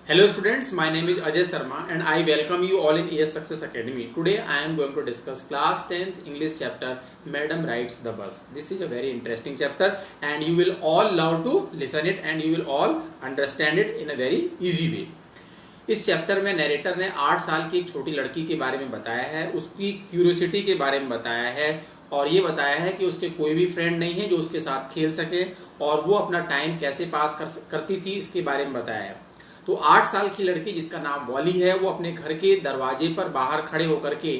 Hello students, my name is Ajay Sharma and I welcome you all in AS Success Academy. Today I am going to discuss class 10th English chapter Madam Rides the Bus. This is a very interesting chapter and you will all love to listen it and you will all understand it in a very easy way. इस chapter में narrator ने 8 साल की एक छोटी लड़की के बारे में बताया है, उसकी क्यूरियोसिटी के बारे में बताया है और ये बताया है कि उसके कोई भी फ्रेंड नहीं है जो उसके साथ खेल सके और वो अपना टाइम कैसे पास करती थी इसके बारे में बताया है। तो 8 साल की लड़की जिसका नाम वॉली है वो अपने घर के दरवाजे पर बाहर खड़े होकर के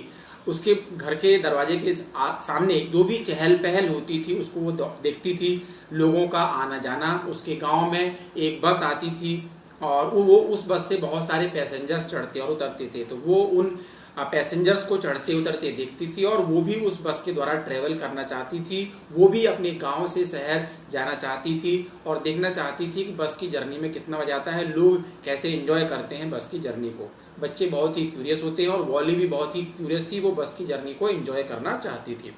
उसके घर के दरवाजे के सामने जो भी चहल पहल होती थी उसको वो देखती थी, लोगों का आना जाना। उसके गांव में एक बस आती थी और वो उस बस से बहुत सारे पैसेंजर्स चढ़ते और उतरते थे, तो वो उन पैसेंजर्स को चढ़ते उतरते देखती थी और वो भी उस बस के द्वारा ट्रेवल करना चाहती थी। वो भी अपने गांव से शहर जाना चाहती थी और देखना चाहती थी कि बस की जर्नी में कितना मजा आता है, लोग कैसे एंजॉय करते हैं बस की जर्नी को। बच्चे बहुत ही क्यूरियस होते हैं और वॉली भी बहुत ही क्यूरियस थी, वो बस की जर्नी को एंजॉय करना चाहती थी।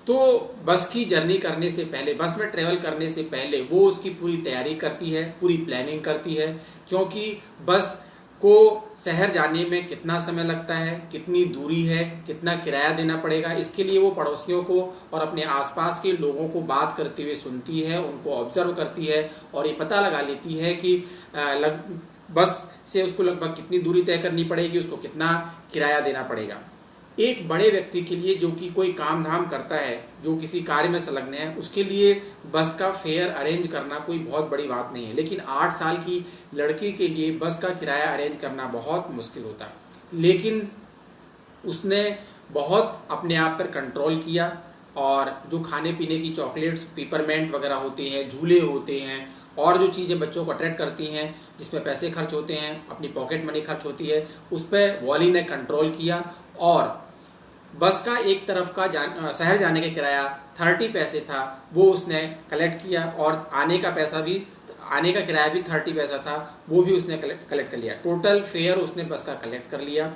तो बस की जर्नी करने से पहले, बस में ट्रेवल करने से पहले वो उसकी पूरी तैयारी करती है, पूरी प्लानिंग करती है, क्योंकि बस को शहर जाने में कितना समय लगता है, कितनी दूरी है, कितना किराया देना पड़ेगा, इसके लिए वो पड़ोसियों को और अपने आसपास के लोगों को बात करते हुए सुनती है, उनको ऑब्जर्व करती है और ये पता लगा लेती है कि बस से उसको लगभग कितनी दूरी तय करनी पड़ेगी, उसको कितना किराया देना पड़ेगा। एक बड़े व्यक्ति के लिए जो कि कोई काम धाम करता है, जो किसी कार्य में संलग्न है, उसके लिए बस का फेयर अरेंज करना कोई बहुत बड़ी बात नहीं है, लेकिन 8 साल की लड़की के लिए बस का किराया अरेंज करना बहुत मुश्किल होता है। लेकिन उसने बहुत अपने आप पर कंट्रोल किया और जो खाने पीने की चॉकलेट्स, पेपरमेंट वगैरह होते हैं, झूले होते हैं और जो चीज़ें बच्चों को अट्रैक्ट करती हैं, जिसमें पैसे खर्च होते हैं, अपनी पॉकेट मनी खर्च होती है, उस पर वॉली ने कंट्रोल किया और बस का एक तरफ का शहर जाने का किराया 30 पैसे था, वो उसने कलेक्ट किया और आने का किराया भी 30 पैसा था, वो भी उसने कलेक्ट कर लिया। टोटल फेयर उसने बस का कलेक्ट कर लिया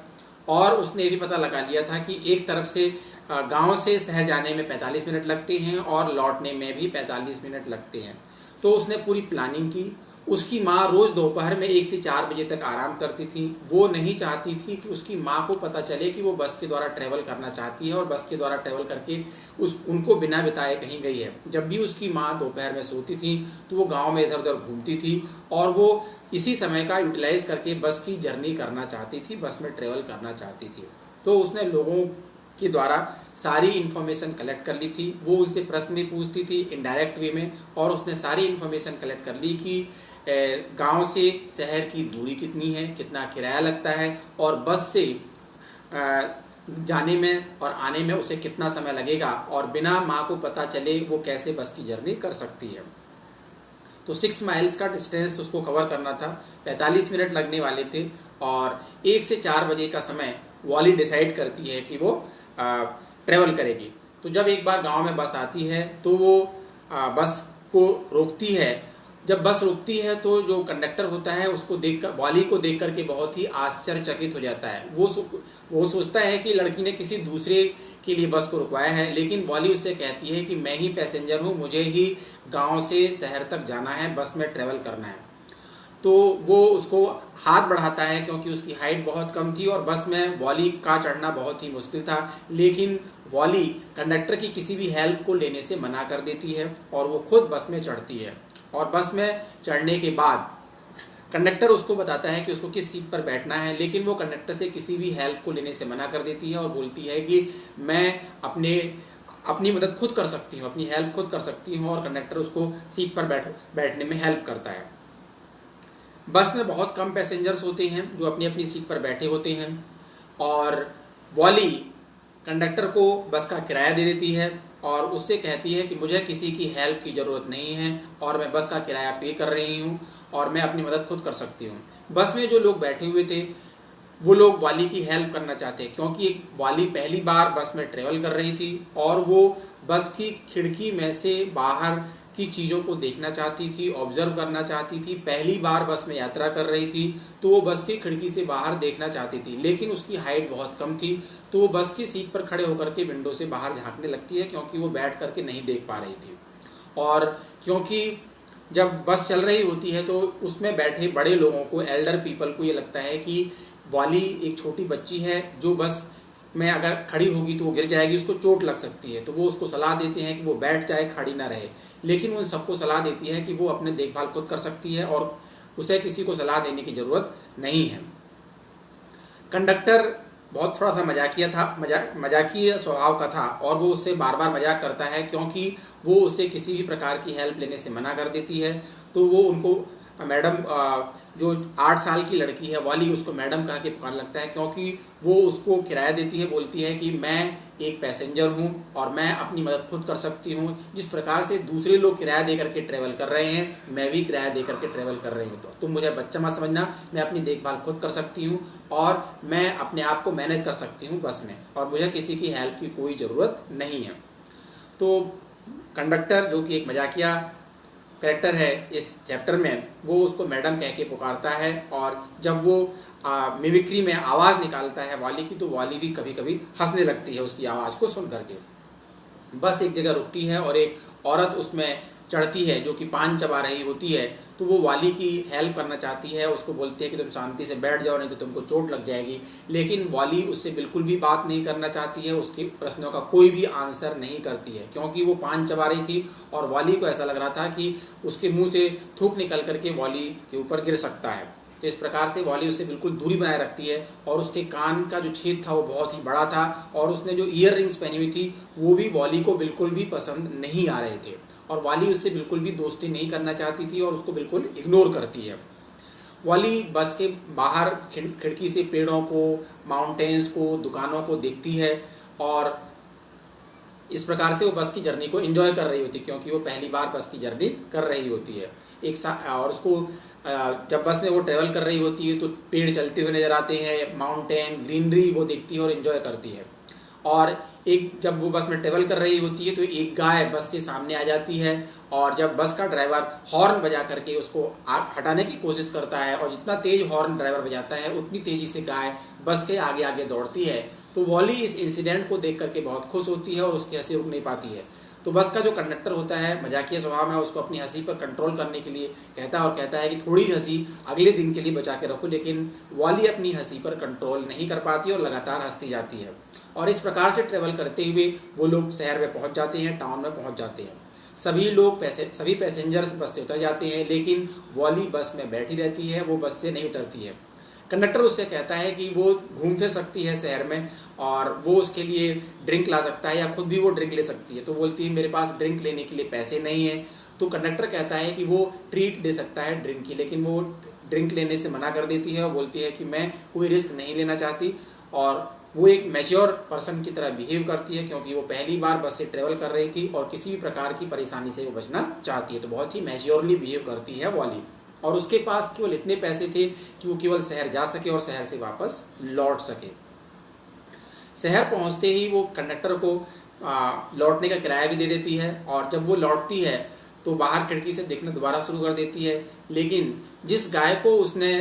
और उसने ये भी पता लगा लिया था कि एक तरफ से गांव से शहर जाने में 45 मिनट लगते हैं और लौटने में भी 45 मिनट लगते हैं। तो उसने पूरी प्लानिंग की। उसकी माँ रोज दोपहर में 1 से 4 बजे तक आराम करती थी। वो नहीं चाहती थी कि उसकी माँ को पता चले कि वो बस के द्वारा ट्रेवल करना चाहती है और बस के द्वारा ट्रेवल करके उनको बिना बिताए कहीं गई है। जब भी उसकी माँ दोपहर में सोती थी तो वो गांव में इधर उधर घूमती थी और वो इसी समय का यूटिलाइज करके बस की जर्नी करना चाहती थी, बस में ट्रेवल करना चाहती थी। तो उसने लोगों के द्वारा सारी इन्फॉर्मेशन कलेक्ट कर ली थी। वो उनसे प्रश्न भी पूछती थी इनडायरेक्ट वे में और उसने सारी इन्फॉर्मेशन कलेक्ट कर ली कि गांव से शहर की दूरी कितनी है, कितना किराया लगता है और बस से जाने में और आने में उसे कितना समय लगेगा और बिना माँ को पता चले वो कैसे बस की जर्नी कर सकती है। तो 6 माइल्स का डिस्टेंस उसको कवर करना था, 45 मिनट लगने वाले थे और 1 से 4 बजे का समय वॉली डिसाइड करती है कि वो ट्रेवल करेगी। तो जब एक बार गांव में बस आती है तो वो बस को रोकती है। जब बस रुकती है तो जो कंडक्टर होता है उसको देखकर, वॉली को देख करके बहुत ही आश्चर्यचकित हो जाता है। वो सोचता है कि लड़की ने किसी दूसरे के लिए बस को रुकवाया है, लेकिन वॉली उससे कहती है कि मैं ही पैसेंजर हूँ, मुझे ही गांव से शहर तक जाना है, बस में ट्रेवल करना है। तो वो उसको हाथ बढ़ाता है क्योंकि उसकी हाइट बहुत कम थी और बस में वॉली का चढ़ना बहुत ही मुश्किल था, लेकिन वॉली कंडक्टर की किसी भी हेल्प को लेने से मना कर देती है और वो खुद बस में चढ़ती है। और बस में चढ़ने के बाद कंडक्टर उसको बताता है कि उसको किस सीट पर बैठना है, लेकिन वो कंडक्टर से किसी भी हेल्प को लेने से मना कर देती है और बोलती है कि मैं अपनी मदद खुद कर सकती हूँ, अपनी हेल्प खुद कर सकती हूँ और कंडक्टर उसको सीट पर बैठने में हेल्प करता है। बस में बहुत कम पैसेंजर्स होते हैं जो अपनी अपनी सीट पर बैठे होते हैं और वॉली कंडक्टर को बस का किराया दे देती है और उससे कहती है कि मुझे किसी की हेल्प की ज़रूरत नहीं है और मैं बस का किराया पे कर रही हूँ और मैं अपनी मदद खुद कर सकती हूँ। बस में जो लोग बैठे हुए थे वो लोग वाली की हेल्प करना चाहते हैं क्योंकि वाली पहली बार बस में ट्रेवल कर रही थी और वो बस की खिड़की में से बाहर की चीज़ों को देखना चाहती थी, ऑब्जर्व करना चाहती थी। पहली बार बस में यात्रा कर रही थी तो वो बस की खिड़की से बाहर देखना चाहती थी, लेकिन उसकी हाइट बहुत कम थी तो वो बस की सीट पर खड़े होकर के विंडो से बाहर झांकने लगती है क्योंकि वो बैठ करके नहीं देख पा रही थी। और क्योंकि जब बस चल रही होती है तो उसमें बैठे बड़े लोगों को, एल्डर पीपल को ये लगता है कि वाली एक छोटी बच्ची है जो बस में अगर खड़ी होगी तो वो गिर जाएगी, उसको चोट लग सकती है। तो वो उसको सलाह देते हैं कि वो बैठ जाए, खड़ी ना रहे। लेकिन उन सबको सलाह देती है कि वो अपने देखभाल खुद कर सकती है और उसे किसी को सलाह देने की ज़रूरत नहीं है। कंडक्टर बहुत थोड़ा सा मजाकिया स्वभाव का था और वो उससे बार बार मजाक करता है, क्योंकि वो उससे किसी भी प्रकार की हेल्प लेने से मना कर देती है। तो वो उनको मैडम, जो 8 साल की लड़की है वाली, उसको मैडम कह के पुकारने लगता है, क्योंकि वो उसको किराया देती है। बोलती है कि मैं एक पैसेंजर हूँ और मैं अपनी मदद खुद कर सकती हूँ। जिस प्रकार से दूसरे लोग किराया दे करके ट्रेवल कर रहे हैं, मैं भी किराया दे करके ट्रेवल कर रही हूँ। तो तुम मुझे बच्चा मत समझना, मैं अपनी देखभाल खुद कर सकती हूँ और मैं अपने आप को मैनेज कर सकती हूँ बस में, और मुझे किसी की हेल्प की कोई ज़रूरत नहीं है। तो कंडक्टर, जो कि एक मजाकिया कैरेक्टर है इस चैप्टर में, वो उसको मैडम कह के पुकारता है। और जब वो मिमिक्री में आवाज़ निकालता है वाली की, तो वाली भी कभी कभी हंसने लगती है उसकी आवाज़ को सुन करके। बस एक जगह रुकती है और एक औरत उसमें चढ़ती है जो कि पान चबा रही होती है। तो वो वाली की हेल्प करना चाहती है, उसको बोलती है कि तुम शांति से बैठ जाओ, नहीं तो तुमको चोट लग जाएगी। लेकिन वाली उससे बिल्कुल भी बात नहीं करना चाहती है, उसके प्रश्नों का कोई भी आंसर नहीं करती है, क्योंकि वो पान चबा रही थी और वाली को ऐसा लग रहा था कि उसके मुंह से थूक निकल करके वाली के ऊपर गिर सकता है। तो इस प्रकार से वाली उससे बिल्कुल दूरी बनाए रखती है। और उसके कान का जो छेद था वो बहुत ही बड़ा था, और उसने जो ईयर रिंग्स पहनी हुई थी वो भी वाली को बिल्कुल भी पसंद नहीं आ रहे थे। और वाली उससे बिल्कुल भी दोस्ती नहीं करना चाहती थी और उसको बिल्कुल इग्नोर करती है। वाली बस के बाहर खिड़की से पेड़ों को, माउंटेन्स को, दुकानों को देखती है और इस प्रकार से वो बस की जर्नी को एंजॉय कर रही होती है, क्योंकि वो पहली बार बस की जर्नी कर रही होती है। और उसको जब बस में वो ट्रेवल कर रही होती है तो पेड़ चलते हुए नजर आते हैं, माउंटेन, ग्रीनरी वो देखती है और एंजॉय करती है। और एक जब वो बस में ट्रेवल कर रही होती है तो एक गाय बस के सामने आ जाती है, और जब बस का ड्राइवर हॉर्न बजा करके उसको हटाने की कोशिश करता है, और जितना तेज हॉर्न ड्राइवर बजाता है उतनी तेजी से गाय बस के आगे आगे दौड़ती है। तो वॉली इस इंसिडेंट को देख करके बहुत खुश होती है और उसकी हंसी रुक नहीं पाती है। तो बस का जो कंडक्टर होता है, मजाकिया स्वभाव में, उसको अपनी हंसी पर कंट्रोल करने के लिए कहता है और कहता है कि थोड़ी हंसी अगले दिन के लिए बचा के रखो। लेकिन वॉली अपनी हंसी पर कंट्रोल नहीं कर पाती और लगातार हंसती जाती है। और इस प्रकार से ट्रेवल करते हुए वो लोग शहर में पहुंच जाते हैं, टाउन में पहुंच जाते हैं। सभी पैसेंजर्स बस से उतर जाते हैं, लेकिन वॉली बस में बैठी रहती है, वो बस से नहीं उतरती है। कंडक्टर उससे कहता है कि वो घूम फिर सकती है शहर में और वो उसके लिए ड्रिंक ला सकता है या खुद भी वो ड्रिंक ले सकती है। तो बोलती है मेरे पास ड्रिंक लेने के लिए पैसे नहीं है। तो कंडक्टर कहता है कि वो ट्रीट दे सकता है ड्रिंक की, लेकिन वो ड्रिंक लेने से मना कर देती है और बोलती है कि मैं कोई रिस्क नहीं लेना चाहती। और वो एक मैच्योर पर्सन की तरह बिहेव करती है, क्योंकि वो पहली बार बस से ट्रेवल कर रही थी और किसी भी प्रकार की परेशानी से वो बचना चाहती है। तो बहुत ही मैच्योरली बिहेव करती है वॉली। और उसके पास केवल इतने पैसे थे कि वो केवल शहर जा सके और शहर से वापस लौट सके। शहर पहुंचते ही वो कंडक्टर को लौटने का किराया भी दे देती है, और जब वो लौटती है तो बाहर खिड़की से देखना दोबारा शुरू कर देती है। लेकिन जिस गाय को उसने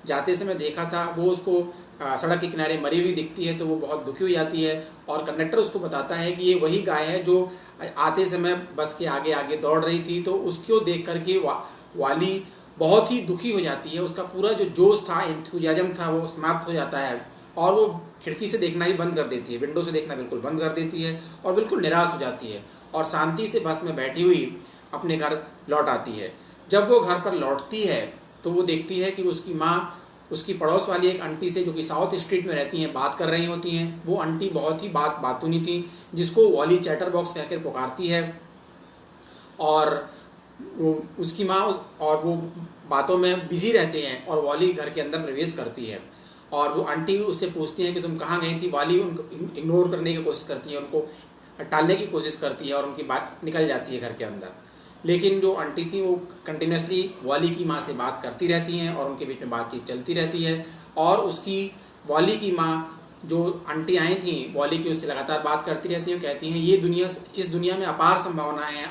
जाते समय देखा था वो उसको सड़क के किनारे मरी हुई दिखती है, तो वो बहुत दुखी हो जाती है। और कंडक्टर उसको बताता है कि ये वही गाय है जो आते समय बस के आगे आगे दौड़ रही थी। तो उसको देख करके वाली बहुत ही दुखी हो जाती है, उसका पूरा जो जोश था, एंथुजियाज्म था, वो समाप्त हो जाता है और वो खिड़की से देखना ही बंद कर देती है, विंडो से देखना बिल्कुल बंद कर देती है और बिल्कुल निराश हो जाती है और शांति से बस में बैठी हुई अपने घर लौट आती है। जब वो घर पर लौटती है तो वो देखती है कि उसकी माँ उसकी पड़ोस वाली एक आंटी से, जो कि साउथ स्ट्रीट में रहती हैं, बात कर रही होती हैं। वो आंटी बहुत ही बातूनी थी, जिसको वॉली चैटर बॉक्स कहकर पुकारती है। और उसकी माँ और वो बातों में बिजी रहते हैं और वॉली घर के अंदर प्रवेश करती है और वो आंटी उससे पूछती है कि तुम कहाँ गई थी। वॉली उनको इग्नोर करने की कोशिश करती है, उनको टालने की कोशिश करती है और उनकी बात निकल जाती है घर के अंदर। लेकिन जो आंटी थी वो कंटिन्यूसली वॉली की माँ से बात करती रहती हैं और उनके बीच में बातचीत चलती रहती है। और उसकी वॉली की माँ, जो आंटी आई थी वॉली की, उससे लगातार बात करती रहती हैं, कहती हैं ये इस दुनिया में अपार संभावनाएं हैं,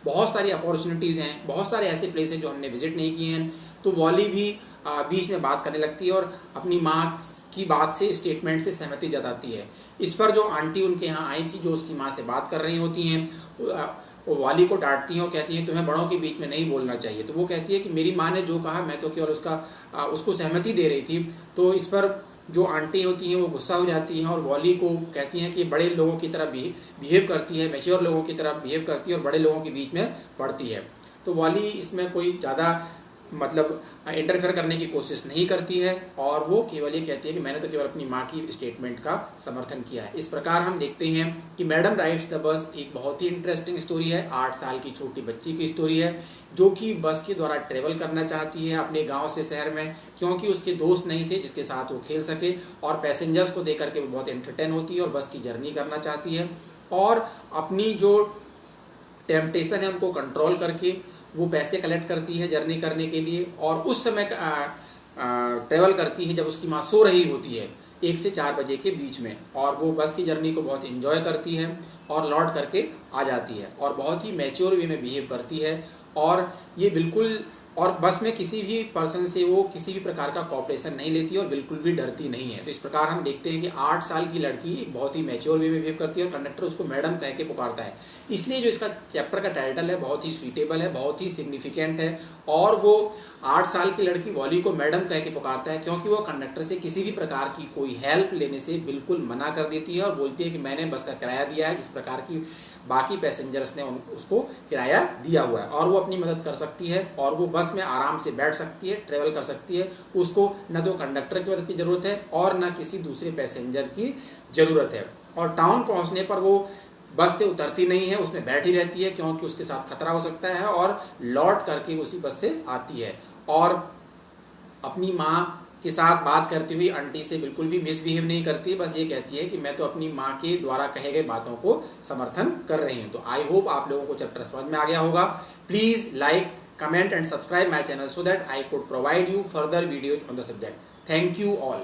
बहुत सारी अपॉर्चुनिटीज़ हैं, बहुत सारे ऐसे प्लेस हैं जो हमने विजिट नहीं किए हैं। तो वॉली भी बीच में बात करने लगती है और अपनी माँ की बात से, स्टेटमेंट से सहमति जताती है। इस पर जो आंटी उनके यहाँ आई थी, जो उसकी माँ से बात कर रही होती हैं, वो वाली को डांटती हैं और कहती हैं तुम्हें बड़ों के बीच में नहीं बोलना चाहिए। तो वो कहती है कि मेरी माँ ने जो कहा मैं तो केवल उसको सहमति दे रही थी। तो इस पर जो आंटी होती हैं वो गुस्सा हो जाती हैं और वॉली को कहती हैं कि बड़े लोगों की तरह बिहेव करती है, मैच्योर लोगों की तरह बिहेव करती है और बड़े लोगों के बीच में पड़ती है। तो वॉली इसमें कोई ज़्यादा मतलब इंटरफेयर करने की कोशिश नहीं करती है और वो केवल ये कहती है कि मैंने तो केवल अपनी माँ की स्टेटमेंट का समर्थन किया है। इस प्रकार हम देखते हैं कि मैडम राइड्स द बस एक बहुत ही इंटरेस्टिंग स्टोरी है। 8 साल की छोटी बच्ची की स्टोरी है जो कि बस के द्वारा ट्रेवल करना चाहती है अपने गांव से शहर में, क्योंकि उसके दोस्त नहीं थे जिसके साथ वो खेल सके, और पैसेंजर्स को देख करके वो बहुत एंटरटेन होती है और बस की जर्नी करना चाहती है और अपनी जो टेम्पटेशन है उनको कंट्रोल करके वो पैसे कलेक्ट करती है जर्नी करने के लिए। और उस समय ट्रेवल करती है जब उसकी माँ सो रही होती है 1 से 4 बजे के बीच में, और वो बस की जर्नी को बहुत एंजॉय करती है और लौट करके आ जाती है और बहुत ही मैच्योर वे में बिहेव करती है। और ये बिल्कुल, और बस में किसी भी पर्सन से वो किसी भी प्रकार का कॉपरेशन नहीं लेती और बिल्कुल भी डरती नहीं है। तो इस प्रकार हम देखते हैं कि 8 साल की लड़की एक बहुत ही मैच्योर वे में बिहेव करती है और कंडक्टर उसको मैडम कह के पुकारता है। इसलिए जो इसका चैप्टर का टाइटल है बहुत ही सुइटेबल है, बहुत ही सिग्निफिकेंट है। और वो 8 साल की लड़की वॉली को मैडम कह के पुकारता है क्योंकि वो कंडक्टर से किसी भी प्रकार की कोई हेल्प लेने से बिल्कुल मना कर देती है और बोलती है कि मैंने बस का किराया दिया है जिस प्रकार की बाकी पैसेंजर्स ने उसको किराया दिया हुआ है और वो अपनी मदद कर सकती है और वो बस में आराम से बैठ सकती है, ट्रेवल कर सकती है। उसको न तो कंडक्टर की मदद की जरूरत है और न किसी दूसरे पैसेंजर की जरूरत है। और टाउन पहुंचने पर वो बस से उतरती नहीं है, उसमें बैठी रहती है क्योंकि उसके साथ खतरा हो सकता है, और लौट करके उसी बस से आती है और अपनी माँ के साथ बात करती हुई आंटी से बिल्कुल भी मिसबिहेव नहीं करती, बस ये कहती है कि मैं तो अपनी माँ के द्वारा कहे गए बातों को समर्थन कर रही हूँ। तो आई होप आप लोगों को चैप्टर समझ में आ गया होगा। Please like, comment and subscribe my channel so that I could provide you further videos on the subject. Thank you all.